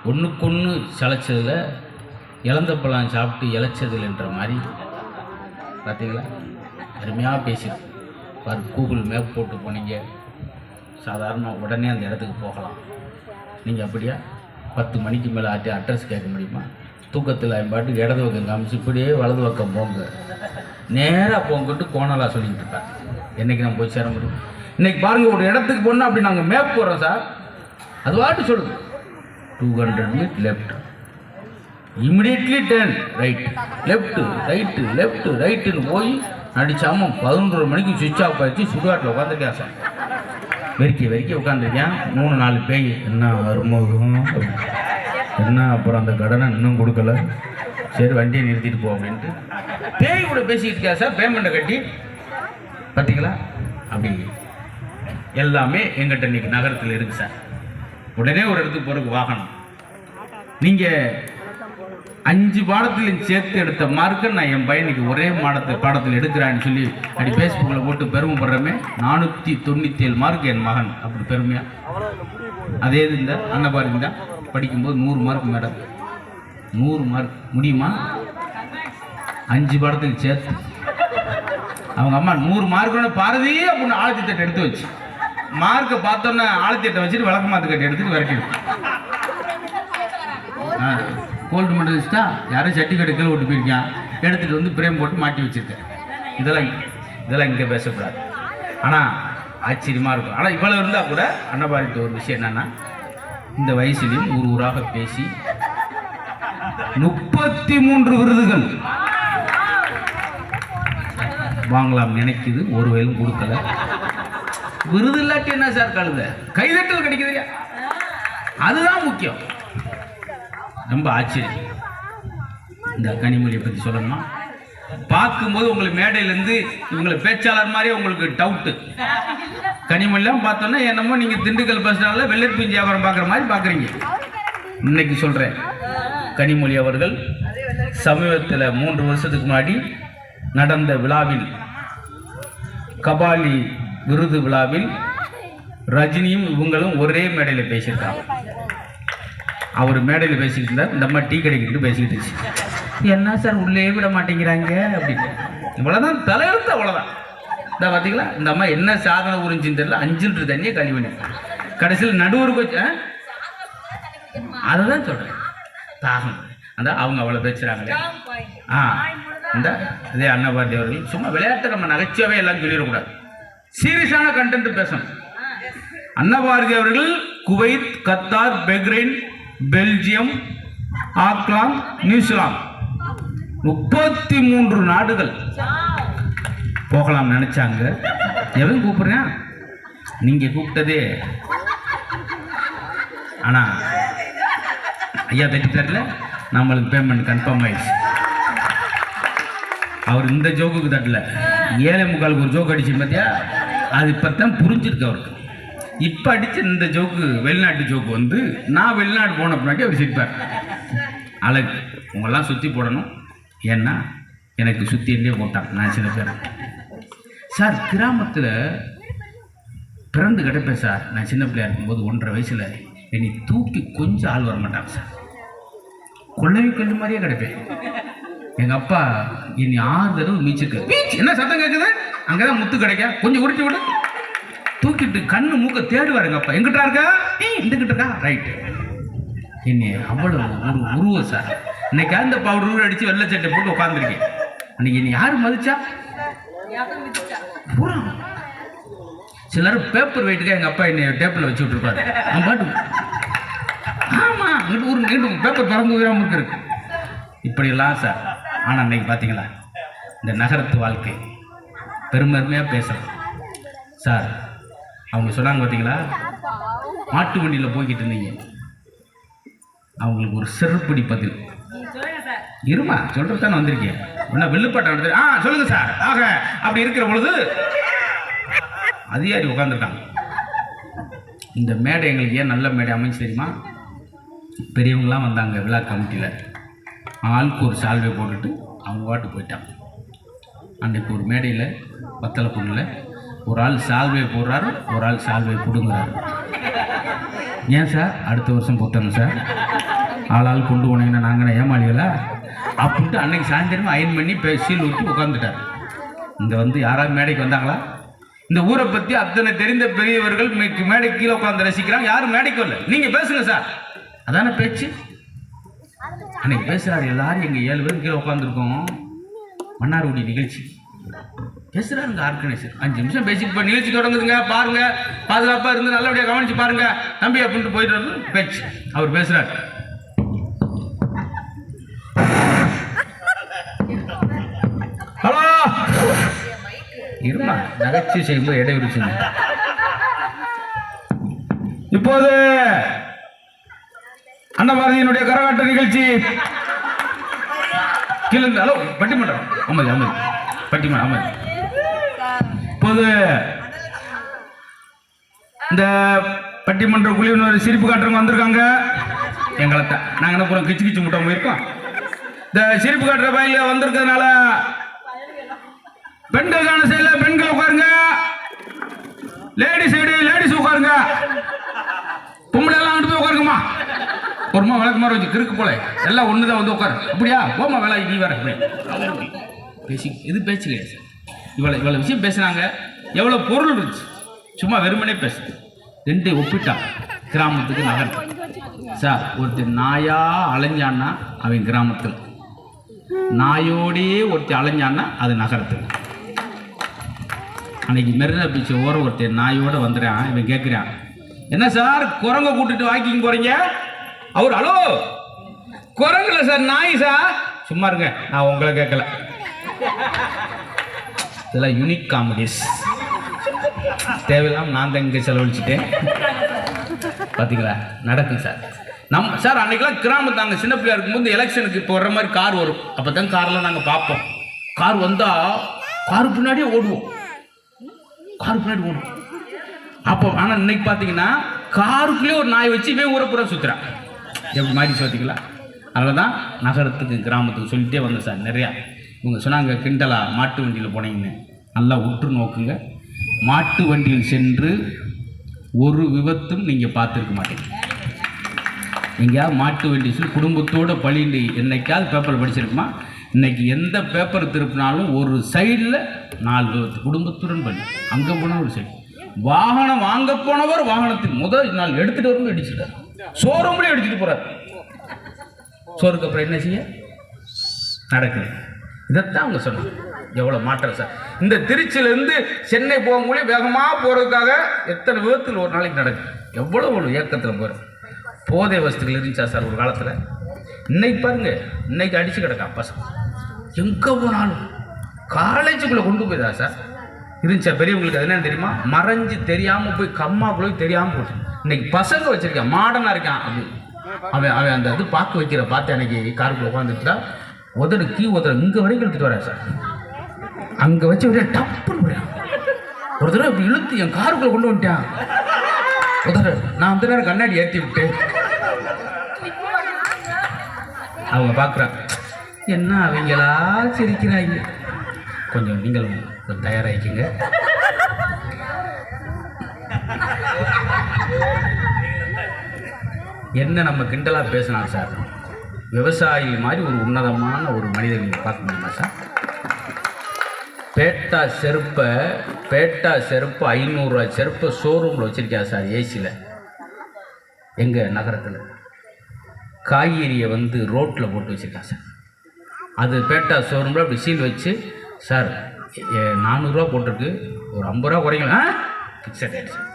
ஒன்றுக்கொன்று சளைச்சதில் இழந்த பழம் சாப்பிட்டு இழைச்சதில்ன்ற மாதிரி பார்த்தீங்களா? அருமையாக பேசிட்டு பாரு. கூகுள் மேப் போட்டு போனீங்க, சாதாரணமாக உடனே அந்த இடத்துக்கு போகலாம். நீங்கள் அப்படியா 10 மணிக்கு மேலே அட்ரஸ் கேட்க முடியுமா? தூக்கத்தில் பாட்டுக்கு இடது பக்கம் காமிச்சு இப்படியே வலது பக்கம் போங்க, நேராக போங்கிட்டு கோணலாக சொல்லிக்கிட்டு இருப்பேன். என்றைக்கு நான் போய் சேர முடியும்? இன்றைக்கி பாருங்கள், ஒரு இடத்துக்கு போனால் அப்படி நாங்கள் மேப் போகிறோம் சார், அது வாட்டு சொல்லுது 200 meet left, immediately turn right, left right left ரைட்டுன்னு போய் நடிச்சாமல் 11 மணிக்கு சுவிட்ச் ஆஃப் ஆகிடுச்சு. சுடுகாட்டில் உட்காந்துருக்கேன் சார், வெறிக்கி உட்காந்துருக்கேன். 3-4 பேய், என்ன அருமகம், என்ன அப்புறம் அந்த கடனை இன்னும் கொடுக்கல, சரி வண்டியை நிறுத்திட்டு போ அப்படின்ட்டு பேய் கூட பேசிக்கிட்டு இருக்கா சார். பேமெண்ட்டை கட்டி பார்த்தீங்களா? அப்படி எல்லாமே எங்கிட்ட இன்னைக்கு நகரத்தில் இருக்குது சார். உடனே ஒரு இடத்துக்கு போகிறதுக்கு வாகனம். நீங்கள் 5 பாடத்தில் சேர்த்து எடுத்த மார்க்கை நான் என் பையனுக்கு ஒரே பாடத்தில் எடுக்கிறான்னு சொல்லி அப்படி ஃபேஸ்புக்கில் போட்டு பெருமைப்படுறமே. 497 மார்க் என் மகன், அப்படி பெருமையா. அதே இது இந்த அன்னபாரதி தான் படிக்கும்போது 100 மார்க் மேடம். 100 மார்க் முடியுமா? 5 பாடத்தில் சேர்த்து அவங்க அம்மா 100 மார்க்கோட பாரதி அப்படின்னு ஆழத்திட்ட எடுத்து வச்சு மார்க்கை பார்த்தோன்னே ஆழத்திட்ட வச்சுட்டு விளக்க மாத்து கட்டி எடுத்துட்டு விரட்டிடும். கோல்டு மெடல் வச்சுட்டா யாரும் சர்டிஃபிகேட் கீழே ஓட்டு போயிருக்கான், எடுத்துகிட்டு வந்து பிரேம் போட்டு மாட்டி வச்சுருக்கேன். இதெல்லாம் இங்கே பேசக்கூடாது. ஆனால் ஆச்சரியமாக இருக்கும். ஆனால் இவ்வளோ இருந்தால் கூட அன்னபாரதிக்கு ஒரு விஷயம் என்னென்னா, இந்த வயசுலையும் ஊராக பேசி 33 விருதுகள் வாங்கலாம் நினைக்குது, ஒரு வயலும் கொடுக்கல. விருது இல்லாட்டி என்ன சார் கழுத, கைதட்டல் கிடைக்குது, அதுதான் முக்கியம். ரொம்ப ஆச்சரியம். இந்த கனிமொழியை பற்றி சொல்லணுமா? பார்க்கும்போது உங்களுக்கு மேடையிலேருந்து இவங்களை பேச்சாளர் மாதிரியே உங்களுக்கு டவுட்டு. கனிமொழிலாம் பார்த்தோன்னா என்னமோ நீங்கள் திண்டுக்கல் பஸ் ஸ்டாண்டில் வெள்ளரிப்பிஞ்சி வியாபாரம் பார்க்குற மாதிரி பார்க்குறீங்க. இன்னைக்கு சொல்கிறேன், கனிமொழி அவர்கள் சமீபத்தில் 3 வருஷத்துக்கு முன்னாடி நடந்த விழாவில், கபாலி விருது விழாவில் ரஜினியும் இவங்களும் ஒரே மேடையில் பேசியிருக்காங்க. அவர் மேடையில் பேசிக்கிட்டு இருந்தார், இந்த அம்மா டீ கடைக்கிட்டு பேசிக்கிட்டு இருந்துச்சு. என்ன சார் உள்ளே விட மாட்டேங்கிறாங்க அப்படின்னு. இவ்வளோதான் தலையெழுத்து, அவ்வளோதான். இந்த பார்த்தீங்களா, இந்த அம்மா என்ன சாதனை புரிஞ்சுன்னு தெரியல, 5 லிட்டர் தண்ணியை கழிவு பண்ணி கடைசியில் நடுவருக்கு வச்சு அதை தான் சொல்கிறேன். தாகம் அந்த அவங்க அவ்வளோ பேசுகிறாங்களே. இந்த இதே அன்னபாரதி அவர்கள் சும்மா விளையாட்டு நம்ம நகைச்சுவை எல்லாம் சொல்லிடக்கூடாது, சீரியஸான கண்டென்ட் பேசணும். அன்னபாரதி அவர்கள் Kuwait, Qatar, Bahrain, Belgium, Auckland, New Zealand 33 நாடுகள் போகலாம் நினைச்சாங்க. எவன் கூப்பிடுறேன், நீங்க கூப்பிட்டதே. ஆனா ஐயா தட்டித்தார்ல நம்மளுக்கு பேமெண்ட் கன்ஃபார்ம் ஆயிடுச்சு. அவர் இந்த ஜோக்குக்கு தட்டல, 7:45 ஒரு ஜோக்கு அடிச்சு பார்த்தியா, அது இப்போத்தான் புரிஞ்சிருக்கு அவருக்கு. இப்போ அடித்த இந்த ஜோக்கு வெளிநாட்டு ஜோக்கு வந்து நான் வெளிநாடு போன பின்னாடி அவர் சிரிப்பார். அழகு உங்களெல்லாம் சுற்றி போடணும், ஏன்னா எனக்கு சுற்றிலே போட்டான். நான் சில பேர் சார் கிராமத்தில் பிறந்து கிடப்பேன் சார். நான் சின்ன பிள்ளையா இருக்கும்போது 1.5 வயசில் என்னை தூக்கி கொஞ்சம் ஆள் வர மாட்டாங்க சார், கொள்ளவி கல்லு மாதிரியே கிடப்பேன். எங்கள் அப்பா என்னை 6 தடவை மீச்சிருக்க. என்ன சத்தம் கேட்குது, அங்கே தான் முத்து கிடைக்க, கொஞ்சம் உருட்டி விடு, தூக்கிட்டு கண்ணு மூக்க தேடுவார் எங்கள் அப்பா. எங்கிட்டா இருக்கா, இந்துக்கிட்ட இருக்கா, ரைட்டு. என்னை அவ்வளோ ஒரு உருவம் சார். இன்னைக்கு அந்த பவுடர் அடித்து வெள்ளை சட்டை போட்டு உட்காந்துருக்கேன். அன்னைக்கு என்னை யார் மதிச்சா? பூரா சிலர் பேப்பர் வெயிட்டுக்கா எங்கள் அப்பா என்னை டேப்பில் வச்சு விட்டுருப்பாரு. அவன் பாட்டு ஆமாம் இங்கிட்டு ஒரு நீண்டு பேப்பர் பறந்து உயிராமல் இருக்கு. இப்படியெல்லாம் சார். ஆனால் அன்னைக்கு பார்த்தீங்களா, இந்த நகரத்து வாழ்க்கை பெருமையாக பேசுகிறேன் சார். அவங்க சொன்னாங்க பார்த்தீங்களா, மாட்டு வண்டியில் போய்கிட்டு இருந்தீங்க, அவங்களுக்கு ஒரு செருப்படி பதில். இருமா சொல்கிறது தானே வந்திருக்கேன். ஒன்றா வெள்ளுப்பாட்டை நடத்து. சொல்லுங்க சார். ஆக அப்படி இருக்கிற பொழுது அதிகாரி உட்காந்துருக்காங்க. இந்த மேடை எங்களுக்கு ஏன் நல்ல மேடை அமைச்சு தெரியுமா? பெரியவங்களாம் வந்தாங்க விழா கமிட்டியில், ஆளுக்கு ஒரு சால்வை போட்டுட்டு அவங்க வாட்டு போயிட்டாங்க. அன்றைக்கு ஒரு மேடையில் பத்தலை பொண்ணில் ஒரு ஆள் சால்வை போடுறாரு, ஒரு ஆள் சால்வை பிடுங்குறாரு. ஏன் சார் அடுத்த வருஷம் போட்டோங்க சார் ஆளால் கொண்டு போனீங்கன்னா நாங்கள் ஏமாளிகளா அப்படின்ட்டு அன்னைக்கு சாயந்தரம் அயன் பண்ணி சீல் ஊற்றி உட்காந்துட்டார். இங்கே வந்து யாராவது மேடைக்கு வந்தாங்களா? இந்த ஊரை பற்றி அத்தனை தெரிந்த பெரியவர்கள் மேடைக்கு கீழே உட்காந்து ரசிக்கிறாங்க, யாரும் மேடைக்கு வரல. நீங்கள் பேசுங்க சார், அதான பேச்சு. அன்னைக்கு பேசுகிறாரு, எல்லாரும் எங்கள் 7 பேர் கீழே உட்காந்துருக்கோம், மன்னார்குடி நிகழ்ச்சி பேசுகிறாருங்க ஆர்கனைசர். 5 நிமிஷம் பேசிட்டு இப்போ நிகழ்ச்சி தொடங்குதுங்க, பாருங்க, பாதுகாப்பாக இருந்து நல்லபடியாக கவனிச்சு பாருங்க தம்பி அப்படின்ட்டு போயிட்டு வந்து பேச்சு. அவர் பேசுகிறார், ஹலோ இருமா, நகைச்சுவை செய்யும்போது இடைவெளிச்சுங்க. இப்போது அன்னபாரதியினுடைய கரகாட்ட நிகழ்ச்சி கீழே பட்டிமன்றம் அமைதி அமைதி பட்டிமன்றம் அமைதி. இப்போது இந்த பட்டிமன்ற குழுவினர் சிரிப்பு காட்டுறவங்க வந்திருக்காங்க. எங்களை தான் நாங்கள் என்ன பூரா கிச்சு கிச்சு முட்டை போயிருக்கோம். இந்த சிரிப்பு காட்டுற பயில வந்திருக்கிறதுனால பெண்களுக்கான சைடுல பெண்கள் உட்காருங்க, லேடிஸ் சைடு லேடிஸ் உட்காருங்க, பொம்பளை எல்லாம் அங்கிட்டு போய் உட்காருங்கம்மா. ஒருமா விளக்கு மாதிரி வச்சு கிறுக்கு போல எல்லாம் ஒண்ணுதான் வந்து உட்காரு. அப்படியா போமா வேலை நீ வேற பேசி இது பேச்சு கிடையாது. இவ்வளவு விஷயம் பேசுனாங்க, எவ்வளவு பொருள் இருந்துச்சு, சும்மா வெறுமனே பேசு. 2 ஒப்பிட்டான், கிராமத்துக்கு நகரத்துக்கு. சார் ஒருத்தர் நாயா அலைஞ்சான்னா அவன் கிராமத்தில், நாயோடே ஒருத்தர் அலைஞ்சான்னா அது நகரத்துக்கு. அன்னைக்கு மெரினா பீச் ஓரம் ஒருத்தர் நாயோட வந்துடுறான். இவன் கேட்குறான், என்ன சார் குரங்க கூட்டிட்டு வாக்கிங் போறீங்க? அவர் ஹலோ குரங்குல சார் நாய் சார். சும்மா இருங்க, நான் உங்களை கேட்கல. இதெல்லாம் யூனிக் காமெடிஸ், தேவையில்லாம நான் தான் இங்கே செலவழிச்சிட்டேன். பார்த்தீங்களா நடக்கும் சார். நம்ம சார் அன்னைக்கெல்லாம் கிராமத்து நாங்கள் சின்ன பிள்ளையா இருக்கும்போது எலெக்ஷனுக்கு இப்போ வர்ற மாதிரி கார் வரும். அப்போ தான் கார்லாம் நாங்கள் பார்ப்போம். கார் வந்தால் காரு பின்னாடியே ஓடுவோம், காரு பின்னாடி ஓடுவோம். அப்போ ஆனால் இன்னைக்கு பார்த்தீங்கன்னா காருக்குள்ளே ஒரு நாய் வச்சு இவன் ஊரை பூரா சுற்றுறான். எப்படி மாதிரி பார்த்தீங்களா? அதனால தான் நகரத்துக்கு கிராமத்துக்கு சொல்லிட்டே வந்தேன் சார். நிறையா இவங்க சொன்னாங்க கிண்டலா மாட்டு வண்டியில் போனீங்கன்னு. நல்லா உற்று நோக்குங்க, மாட்டு வண்டியில் சென்று ஒரு விபத்தும் நீங்கள் பார்த்துருக்க மாட்டீங்க. நீங்கள் மாட்டு வண்டி குடும்பத்தோடு பழிண்டு என்னைக்காவது பேப்பர் படிச்சிருக்குமா? இன்னைக்கு எந்த பேப்பர் திருப்பினாலும் ஒரு சைடில் 4 விபத்து, குடும்பத்துடன் பள்ளி. அங்கே போனால் ஒரு சைடு வாகனம் வாங்க போனவர் வாகனத்துக்கு முதல் நாள் எடுத்துகிட்டு வரும் அடிச்சுட்டார், ஷோரூம்லேயே எடுத்துகிட்டு போகிறார். சோருக்கு அப்புறம் என்ன செய்ய நடக்குது? இதைத்தான் அவங்க சொன்னாங்க. எவ்வளோ மாற்றம் சார். இந்த திருச்சியிலேருந்து சென்னை போகக்கூடிய வேகமாக போகிறதுக்காக எத்தனை விபத்தில் ஒரு நாளைக்கு நடக்குது. எவ்வளோ ஒரு இயக்கத்தில் போகிறோம். போதை வசதிகள் இருந்துச்சா சார் ஒரு காலத்தில்? இன்னைக்கு பாருங்க, இன்னைக்கு அடிச்சு கிடக்கா பசங்க எங்கே போனாலும். காலேஜுக்குள்ளே கொண்டு போய்தா சார் இருந்துச்சா? பெரியவங்களுக்கு அது என்ன தெரியுமா? மறைஞ்சு தெரியாமல் போய் கம்மாக்குள்ளே தெரியாமல் போச்சு. இன்னைக்கு பசங்க வச்சிருக்கான், மாடனாக இருக்கான். அப்படி அவன் அவன் அந்த இது பார்க்க வைக்கிற பார்த்து அன்னைக்கு காருக்குள்ள உட்காந்துட்டா உதடு இங்கே வரைக்கும் எடுத்துட்டு வரேன் சார். அங்கே வச்சு விட டப்புன்னு விடுறான். ஒரு தடவை இப்படி இழுத்து என் காருக்குள்ள கொண்டு வந்துட்டான். உதடு நான் அந்த நேரம் கண்ணாடி ஏற்றி விட்டு அவங்க பார்க்குறாங்க, என்ன அவங்களா சிரிக்கிறாங்க. கொஞ்சம் நீங்களும் கொஞ்சம் தயாராகிக்குங்க. என்ன நம்ம கிண்டலாக பேசினான் சார். விவசாயி மாதிரி ஒரு உன்னதமான ஒரு மனிதனை பார்க்க முடியுமா சார்? பேட்டா செருப்பை 500 ரூபா செருப்பை ஷோரூமில் வச்சுருக்கா சார், ஏசியில். எங்கள் நகரத்தில் காய்கறியை வந்து ரோட்டில் போட்டு வச்சுருக்கா சார். அது பேட்டா ஷோரூமில் அப்படி சீல் வச்சு, சார் 400 போட்டிருக்கு, ஒரு 50 ரூபா குறைங்களா? Fixed rate sir.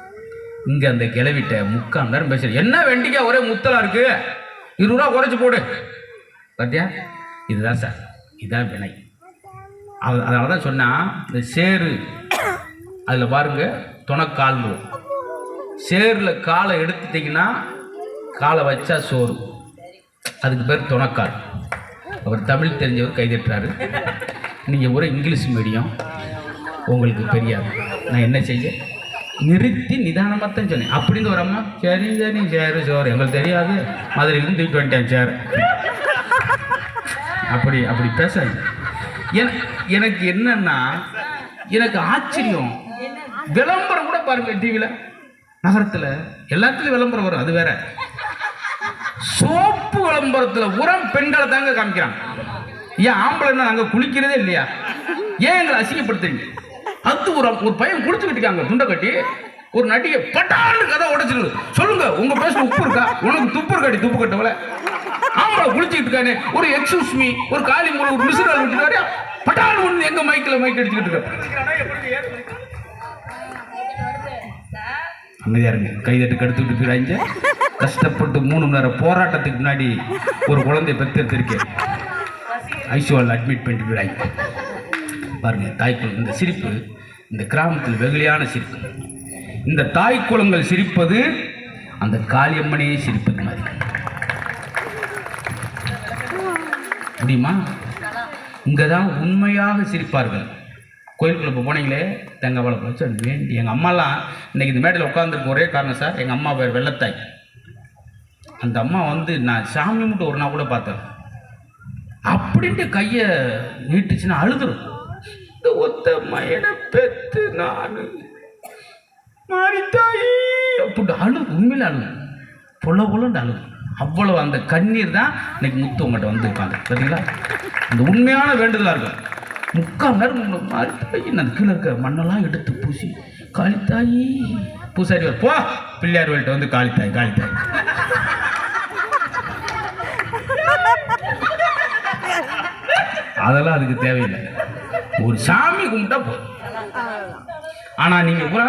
இங்கே அந்த கிளவிட்ட 3/4 மணி நேரம் பேசுகிறேன். என்ன வெண்டிக்கா ஒரே முத்தலாக இருக்குது, 20 ரூபா குறைச்சி போடு. பார்த்தியா? இதுதான் சார், இதுதான் வினை. அதனால தான் சொன்னால் இந்த சேரு அதில் பாருங்கள் துணைக்கால். சேரில் காலை எடுத்துட்டிங்கன்னா காலை வச்சா சோறு, அதுக்கு பேர் துணைக்கால். அவர் தமிழ் தெரிஞ்சவர் கைதட்டுறாரு. நீங்கள் ஒரு இங்கிலீஷ் மீடியம், உங்களுக்கு தெரியாது. நான் என்ன செய்ய நிறுத்தி நிதானமாக தான் சொன்னேன். அப்படின்னு ஒரு அம்மா சரி சரி சேரு சோறு எங்களுக்கு தெரியாது, மதுரையிலும் தூக்கிட்டு வந்துட்டேன் சார். அப்படி பேசாது. எனக்கு என்னன்னா, எனக்கு ஆச்சரியம், விளம்பரம் கூட பாருங்க டிவியில், நகரத்தில் எல்லாத்துலேயும் விளம்பரம் வரும். அது வேற சோப்பு விளம்பரம் விளம்பரத்தில் உரம் பெண்களை தாங்க காமிக்கிறாங்க. ஏன் ஆம்பளைன்னா நாங்கள் குளிக்கிறதே இல்லையா? ஏன் எங்களை அசிங்கப்படுத்துறீங்க? அது ஒரு பையன் குளிச்சுக்கிட்டு இருக்காங்க துண்டை கட்டி, ஒரு நடிகை பட்டாளு கதை உடைச்சிருக்கு. சொல்லுங்க, உங்க பேச உப்பு இருக்கா? உனக்கு துப்பு இருக்காடி, துப்பு கட்டவல ஆம்பளை குளிச்சுக்கிட்டு இருக்கானே, ஒரு எக்ஸ்கூஸ் மீ, ஒரு காலி மூலம், ஒரு மிஸ்ரால் விட்டுருக்காரு, பட்டாளு ஒன்று எங்க மைக்கில் மைக் அடிச்சுக்கிட்டு இருக்க. அமைதியா இருங்க, கைதட்டு கடுத்துட்டு இருக்கிறாங்க. கஷ்டப்பட்டு 3 மணி நேரம் போராட்டத்துக்கு முன்னாடி ஒரு குழந்தைய பெற்றெடுத்திருக்கேன். ஐசியூவில் அட்மிட் பண்ணிட்டு இருக்கிறாங்க பாருங்க. தாய்க்குளம் இந்த சிரிப்பு இந்த கிராமத்தில் வெகுளியான சிரிப்பு. இந்த தாய்க்குளங்கள் சிரிப்பது அந்த காளியம்மனையே சிரிப்பது மாதிரி முடியுமா? இங்கதான் உண்மையாக சிரிப்பார்கள். கோயிலுக்குள்ள இப்போ போனீங்களே, தேங்காய் வச்சு வேண்டி எங்கள் அம்மாலாம் இன்னைக்கு இந்த மேடையில் உட்காந்துருக்கு ஒரே காரணம் சார், எங்கள் அம்மா பேர் வெள்ளத்தாய். அந்த அம்மா வந்து நான் சாமி மட்டும் ஒரு நாள் கூட பார்த்தேன். அப்படின்ட்டு கையை நீட்டுச்சுன்னா அழுதுரும். இந்த ஒத்த மயனை பெற்று நான் மாறித்தாயி அப்படின்ட்டு அழுது, உண்மையில அழுது, பொல்லன்னு அழுது. அவ்வளவு அந்த கண்ணீர் தான் இன்னைக்கு முத்து உங்கள்கிட்ட வந்து உட்காந்து பார்த்தீங்களா? அந்த உண்மையான வேண்டுதலாக இருக்கும். 3/4 நேரம் மாறித்தாயி அந்த கீழே இருக்க மண்ணெல்லாம் எடுத்து பூசி காளித்தாயி பூசாரி போ பிள்ளையார் வேல்ட்ட வந்து காளித்தாய் காளித்தாய். அதெல்லாம் அதுக்கு தேவையில்லை, ஒரு சாமி கும்பிட்டா போதும். ஆனா நீங்க கூட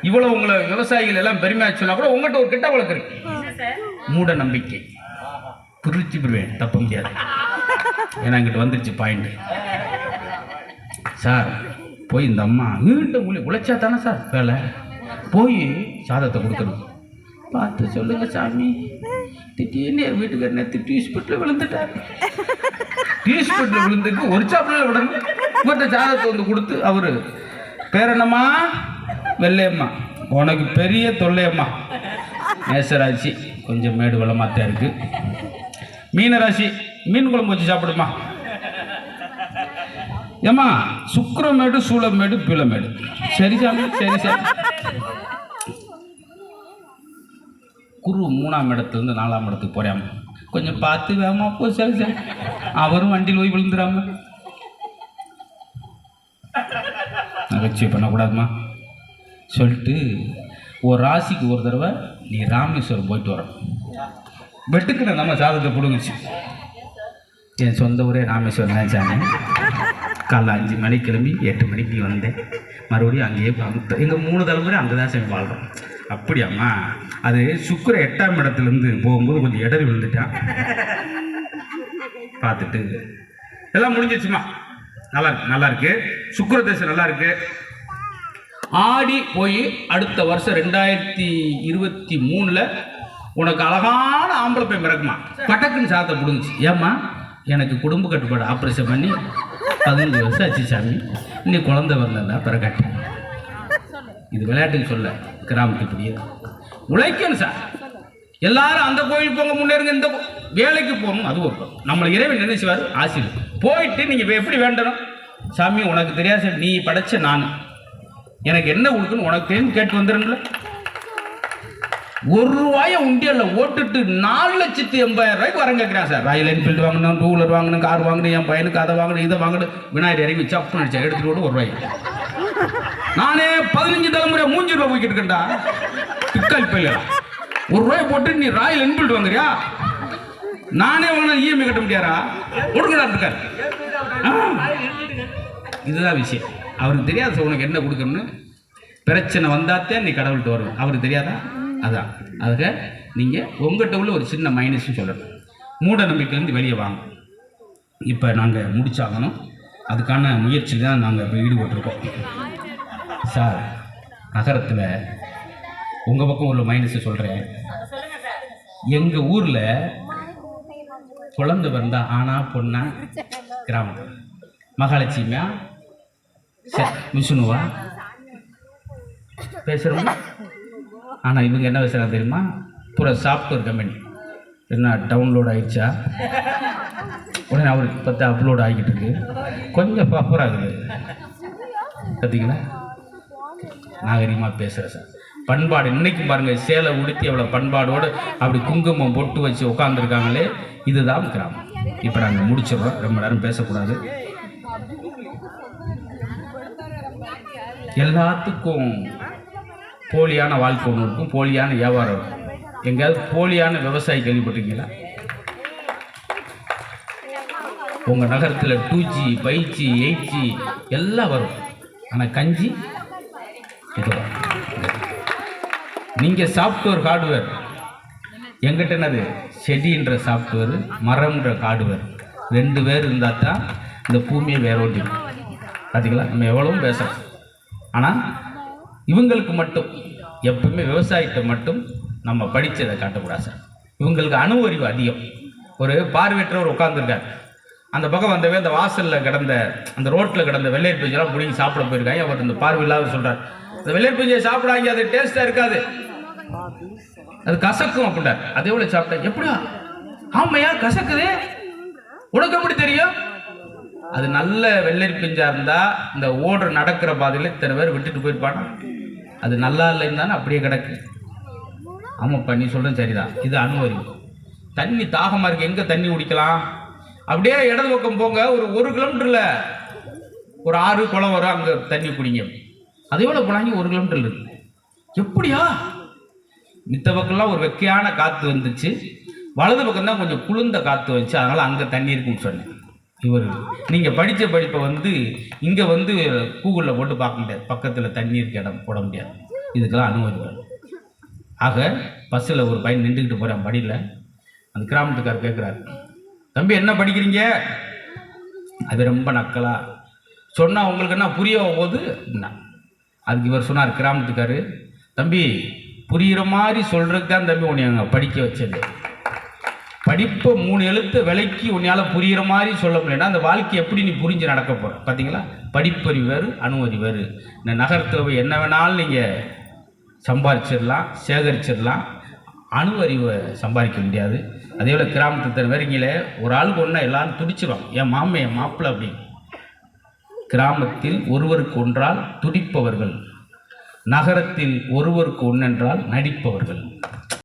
இவ்வளவு உங்களை விவசாயிகள் எல்லாம் பெருமையா சொன்னா கூட உங்கள்கிட்ட ஒரு கெட்ட வழக்கு இருக்கு, மூட நம்பிக்கை. பிரிச்சு பிரிவேன், தப்ப முடியாது. ஏன்னா இங்கிட்ட வந்துருச்சு பாயிண்ட். சார் போய் இந்த அம்மா மீண்டும் உழைச்சா தானே சார் வேலை, போய் சாதத்தை கொடுக்கணும். பார்த்து சொல்லுங்க சாமி, திடீர்னு வீட்டுக்கார நேற்று டியூஸ்பெட்டில் விழுந்துட்டார். டியூஸ்பெட்டில் விழுந்துட்டு ஒரு சாப்பிடல விடணும். இவர்கிட்ட சாதத்தை வந்து கொடுத்து அவரு பேரனம்மா வெள்ளையம்மா உனக்கு பெரிய தொல்லையம்மா. மேசராசி கொஞ்சம் மேடு வளமாத்தான் இருக்கு. மீனராசி மீன் குழம்பு வச்சு சாப்பிடுமா. ஏம்மா சுக்கிரமேடு சூளமேடு பிளமேடு. சரி சாமி சரி சரி. குரு 3ஆம் இடத்துலேருந்து 4ஆம் இடத்துக்கு போறாம கொஞ்சம் பார்த்து வேமா போ. சரி சரி. அவரும் வண்டியில் போய் விழுந்துடாம. நகைச்சுவை பண்ணக்கூடாதுமா சொல்லிட்டு ஒரு ராசிக்கு ஒரு தடவை நீ ராமேஸ்வரம் போயிட்டு வர. வெட்டுக்குன்னு நம்ம சாதத்தை பிடுங்குச்சு. என் சொந்த ஊரே ராமேஸ்வரம் தான் சாமி. காலைல 5 மணிக்கு கிளம்பி 8 மணிக்கு வந்தேன். மறுபடியும் அங்கேயே எங்கள் 3 தலைமுறை அங்கே தான் சாமி வாழ்கிறோம். அப்படியாம்மா, அது சுக்கிர 8ஆம் இடத்துலேருந்து போகும்போது கொஞ்சம் இடறி விழுந்துட்டான். பார்த்துட்டு எல்லாம் முடிஞ்சிச்சுமா. நல்லா இருக்கு நல்லா இருக்கு. சுக்கிர தசை நல்லா இருக்கு. ஆடி போய் அடுத்த வருஷம் 2023 உனக்கு அழகான ஆம்பளை பையன் பிறக்குமா. பட்டக்குன்னு சாதத்தை பிடுங்குச்சு. ஏம்மா எனக்கு குடும்ப கட்டுப்பாடு ஆப்ரேஷன் பண்ணி 15 வருஷம் ஆச்சு சாமி, இன்னும் குழந்தை வரலன்னா பிறக்காட்டி. இது விளையாட்டுக்கு சொல்ல, கிராமத்து இப்படியே உழைக்கணும் சார். எல்லாரும் அந்த கோயில் போங்க முன்னேறுங்க, இந்த வேலைக்கு போகணும். அது ஒரு நம்மளை இறைவன் நினைச்சுவார் ஆசீர்வாதம். போயிட்டு நீங்கள் எப்படி வேண்டணும், சாமி உனக்கு தெரியாது சார், நீ படைச்ச நான் எனக்கு என்ன கொடுக்கணும் உனக்கு தெரியும் கேட்டு வந்துடுங்கள. ₹1 உண்டியல்ல ஓட்டுட்டு 4,80,000 வரம் கேட்குறான் சார். ராயல் என்ஃபீல்டு வாங்கணும், 2 வீலர் வாங்கணும், கார் வாங்கணும், என் பையனுக்கு அதை வாங்கணும், இதை வாங்கணும். விநாயகர் இறங்கி வச்சு அப்போ நினச்சா எடுத்துட்டு ₹1. நானே 15 தலைமுறை ₹3 போய்கிட்டு இருக்கேன்டா. பிக்கால் பையில ₹1 போட்டு நீ ராயல் என்ஃபீல்டு வாங்குறியா? நானே வாங்கினா இஎம்ஐ கட்ட முடியாரா? கொடுக்கடா இருக்காரு. இதுதான் விஷயம். அவருக்கு தெரியாது சார் உனக்கு என்ன கொடுக்கணும்னு. பிரச்சனை வந்தாத்தான் நீ கடவுள்கிட்ட வருவேன். அவருக்கு தெரியாதா? அதான். அதுக்கு நீங்கள் உங்கள்கிட்ட உள்ள ஒரு சின்ன மைனஸ்ன்னு சொல்லணும். மூட நம்பிக்கையிலேருந்து வெளியே வாங்க. இப்போ நாங்கள் முடிச்சாகணும். அதுக்கான முயற்சியில் தான் நாங்கள் இப்போ ஈடுபட்டிருக்கோம் சார். நகரத்தில் உங்கள் பக்கம் உள்ள மைனஸை சொல்கிறேன். எங்கள் ஊரில் குழந்தை பிறந்தா ஆனா பொண்ணா, கிராமத்தில் மகாலட்சுமியா விஷ்ணுவா பேசுகிறோம். ஆனால் இவங்க என்ன பேசுகிறாங்க தெரியுமா? பூரா சாஃப்ட்வேர் கம்பெனி என்ன டவுன்லோட் ஆகிடுச்சா, உடனே அவருக்கு 10 அப்லோட் ஆகிட்டு இருக்கு. கொஞ்சம் ப்ராப்பராக இருக்குது பார்த்தீங்களா? நாகரிகமாக பேசுகிறேன் சார். பண்பாடு இன்னைக்கும் பாருங்கள், சேலை உடுத்தி அவ்வளோ பண்பாடோடு அப்படி குங்குமம் பொட்டு வச்சு உட்காந்துருக்காங்களே, இதுதான் கிராமம். இப்போ நாங்கள் முடிச்சிடுறோம், ரொம்ப நேரம் பேசக்கூடாது. எல்லாத்துக்கும் போலியான வாழ்க்கை ஒன்று இருக்கும், போலியான வியாபாரம் இருக்கும். எங்கேயாவது போலியான விவசாயி கேள்விப்பட்டிருக்கீங்களா? உங்கள் நகரத்தில் 2G 5G 8G எல்லாம் வரும், ஆனால் கஞ்சி இது வரும். நீங்கள் சாஃப்ட்வேர் ஹார்ட்வேர், எங்கிட்ட என்னது செடின்ற சாஃப்ட்வேர், மரம்ன்ற ஹார்ட்வேர், 2 பேர் இருந்தால் தான் இந்த பூமியை வேற ஓட்டி. பார்த்தீங்களா, நம்ம எவ்வளவும் பேசுகிறோம். ஆனால் இவங்களுக்கு மட்டும் எப்பவுமே விவசாயத்தை மட்டும் நம்ம படித்ததை காட்டக்கூடாது சார். இவங்களுக்கு அணு அறிவு அதிகம். ஒரு பார்வையற்றவர் உட்காந்துருக்கார், அந்த பக்கம் வந்தவே அந்த வாசலில் கிடந்த அந்த ரோட்டில் கிடந்த வெள்ளையர் பிஞ்செல்லாம் பிடிங்கி சாப்பிட போயிருக்காங்க. அவர் இந்த பார்வை இல்லாத சொல்கிறார், அந்த வெள்ளையர் பிஞ்சை சாப்பிடாங்க, அது டேஸ்ட்டாக இருக்காது, அது கசக்கும் அப்படின்றார். அதே போல சாப்பிட்டேன். எப்படியா? ஆமையா கசக்குது, உனக்கு எப்படி தெரியும்? அது நல்ல வெள்ளரி பிஞ்சா இருந்தா இந்த ஓடுற நடக்கிற பாதையில இத்தனை பேர் விட்டுட்டு போயிருப்பானா? அது நல்லா இல்லைன்னு தானே அப்படியே கிடக்கு. ஆமாப்பா, நீ சொல்றது சரிதான். இது அணுவறிவு. தண்ணி தாகமா இருக்கு, எங்க தண்ணி குடிக்கலாம்? அப்படியே இடது பக்கம் போங்க, ஒரு கிலோமீட்டர்ல ஒரு 6 குளம் வரும், அங்க தண்ணி குடிங்க. அதே போல போனாங்க 1 கிலோமீட்டர்ல இருக்கு. எப்படியா? மித்த பக்கம்லாம் ஒரு வெக்கையான காற்று வந்துச்சு, வலது பக்கம் தான் கொஞ்சம் குளிர்ந்த காற்று வந்துச்சு, அதனால அங்கே தண்ணி இருக்குன்னு சொன்னேன். இவர் நீங்கள் படித்த படிப்பை இங்கே கூகுளில் போட்டு பார்க்க முடியாது, பக்கத்தில் தண்ணி இருக்க இடம் போட முடியாது. இதுக்கெல்லாம் அனுமதி. ஆக பஸ்ஸில் ஒரு பையன் நின்றுக்கிட்டு போகிறான் படியில். அந்த கிராமத்துக்கார் கேட்குறாரு, தம்பி என்ன படிக்கிறீங்க? அது ரொம்ப நக்கலா சொன்னால் உங்களுக்கு என்ன புரிய போகுது? அதுக்கு இவர் சொன்னார், கிராமத்துக்காரு, தம்பி புரிகிற மாதிரி சொல்கிறதுக்கு தான் தம்பி உன்னை அங்கே படிக்க வச்சது. படிப்பை 3 எழுத்து விலைக்கு உன்னால் புரிகிற மாதிரி சொல்ல முடியலன்னா அந்த வாழ்க்கை எப்படி நீ புரிஞ்சு நடக்க போகிற? பார்த்தீங்களா, படிப்பறிவு வேறு அணுவறிவு வேறு. இந்த நகரத்தில் போய் என்ன வேணாலும் நீங்கள் சம்பாதிச்சிடலாம், சேகரிச்சிடலாம், அணுவறிவை சம்பாதிக்க முடியாது. அதே போல் கிராமத்தில் வரீங்களே, ஒரு ஆளுக்கு ஒன்றா எல்லாரும் துடிச்சிருவாங்க, என் மாமை என் மாப்பிள்ளை அப்படி. கிராமத்தில் ஒருவருக்கு ஒன்றால் துடிப்பவர்கள், நகரத்தில் ஒருவருக்கு ஒன்றென்றால் நடிப்பவர்கள்.